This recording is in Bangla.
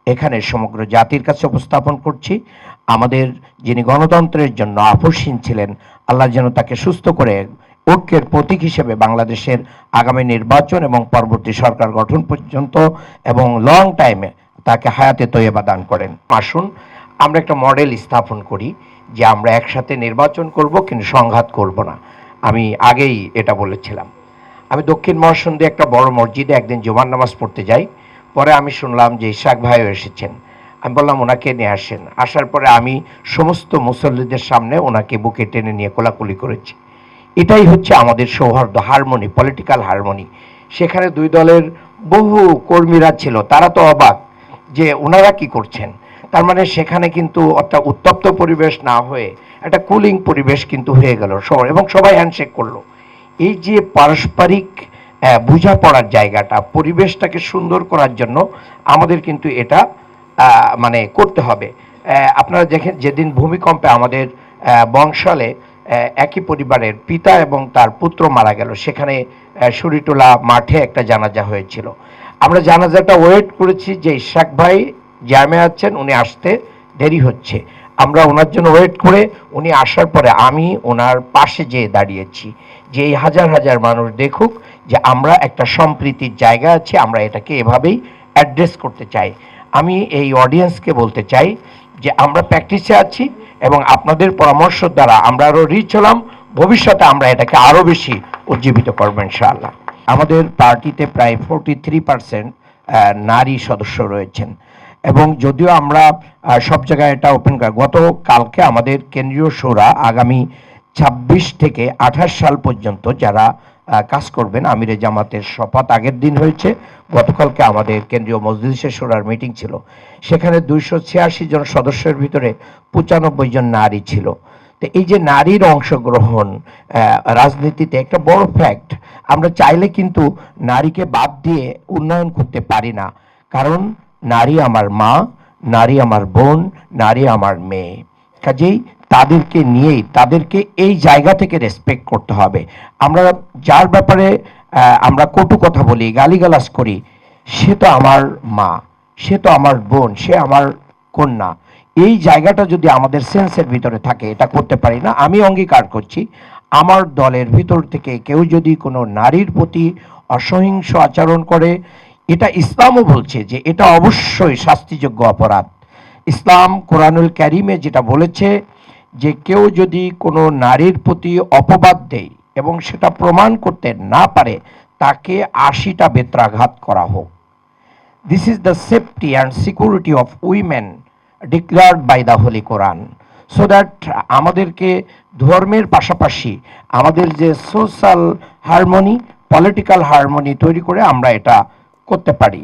এখানে সমগ্র জাতির কাছে উপস্থাপন করছি। আমাদের যিনি গণতন্ত্রের জন্য আপসহীন ছিলেন, আল্লাহ যেন তাকে সুস্থ করে ঐক্যের প্রতীক হিসেবে বাংলাদেশের আগামী নির্বাচন এবং পরবর্তী সরকার গঠন পর্যন্ত এবং লং টাইমে তাকে হায়াতে তৈয়বা দান করেন। আসুন আমরা একটা মডেল স্থাপন করি যে আমরা একসাথে নির্বাচন করব, কিন্তু সংঘাত করব না। আমি আগেই এটা বলেছিলাম। আমি দক্ষিণ মহাসন্দি একটা বড় মসজিদে একদিন জুমার নামাজ পড়তে যাই। পরে আমি শুনলাম যে ইশাক ভাইও এসেছেন। আমি বললাম ওনাকে নিয়ে আসেন। আসার পরে আমি সমস্ত মুসল্লিদের সামনে ওনাকে বুকে টেনে নিয়ে কোলাকুলি করেছি। এটাই হচ্ছে আমাদের সৌহার্দ্য, হারমোনি, পলিটিক্যাল হারমোনি। সেখানে দুই দলের বহু কর্মীরা ছিল, তারা তো অবাক যে ওনারা কি করছেন। তার মানে সেখানে কিন্তু একটা উত্তপ্ত পরিবেশ না হয়ে একটা কুলিং পরিবেশ কিন্তু হয়ে গেল সবার, এবং সবাই হ্যান্ডশেক করলো। এই যে পারস্পরিক বোঝাপড়ার জায়গাটা, পরিবেশটাকে সুন্দর করার জন্য আমাদের কিন্তু এটা মানে করতে হবে। আপনারা দেখেন যেদিন ভূমিকম্পে আমাদের বংশালে একই পরিবারের পিতা এবং তার পুত্র মারা গেল, সেখানে শরীটোলা মাঠে একটা জানাজা হয়েছিল। আমরা জানাজাটা ওয়েট করেছি যে ইশাক ভাই জ্যামে আছেন, উনি আসতে দেরি হচ্ছে। আমরা ওনার জন্য ওয়েট করে উনি আসার পরে আমি ওনার পাশে যেয়ে দাঁড়িয়েছি যে এই হাজার হাজার মানুষ দেখুক যে আমরা একটা সম্প্রীতির জায়গা আছে, আমরা এটাকে এভাবেই অ্যাড্রেস করতে চাই। আমি এই অডিয়েন্সকে বলতে চাই যে আমরা প্র্যাকটিসে আছি এবং আপনাদের পরামর্শ দ্বারা আমরা আরও রিচ হলাম। ভবিষ্যতে আমরা এটাকে আরও বেশি উজ্জীবিত করবো ইনশাআল্লাহ। আমাদের পার্টিতে প্রায় 43% নারী সদস্য রয়েছেন, এবং যদিও আমরা সব জায়গায় এটা ওপেন করি। গতকালকে আমাদের কেন্দ্রীয় শোরা আগামী 26 থেকে 28 সাল পর্যন্ত যারা কাজ করবেন, আমিরে জামাতের শপথ আগের দিন হয়েছে। গতকালকে আমাদের কেন্দ্রীয় মজলিসের শোরার মিটিং ছিল, সেখানে 286 জন সদস্যের ভিতরে 95 জন নারী ছিল। তো এই যে নারীর অংশগ্রহণ রাজনীতিতে একটা বড় ফ্যাক্ট। আমরা চাইলে কিন্তু নারীকে বাদ দিয়ে উন্নয়ন করতে পারি না, কারণ নারী আমার মা, নারী আমার বোন, নারী আমার মেয়ে। কাজেই তাদেরকে নিয়েই, তাদেরকে এই জায়গা থেকে রেসপেক্ট করতে হবে। আমরা যার ব্যাপারে আমরা কটু কথা বলি, গালিগালাজ করি, সে তো আমার মা, সে তো আমার বোন, সে আমার কন্যা। এই জায়গাটা যদি আমাদের সেন্সের ভিতরে থাকে, এটা করতে পারি না। আমি অঙ্গীকার করছি, আমার দলের ভিতর থেকে কেউ যদি কোনো নারীর প্রতি অসহিংস আচরণ করে, এটা ইসলামও বলছে যে এটা অবশ্যই শাস্তিযোগ্য অপরাধ। ইসলাম কোরআনুল কারীমে যেটা বলেছে যে কেউ যদি কোনো নারীর প্রতি অপবাদ দেয় এবং সেটা প্রমাণ করতে না পারে, তাকে 80টা বেত্রাঘাত করা হোক। This is the safety and security of women declared by the holy Quran. So that আমাদেরকে ধর্মের পাশাপাশি আমাদের যে সোশ্যাল হারমোনি, পলিটিক্যাল হারমোনি তৈরি করে আমরা এটা করতে পারি।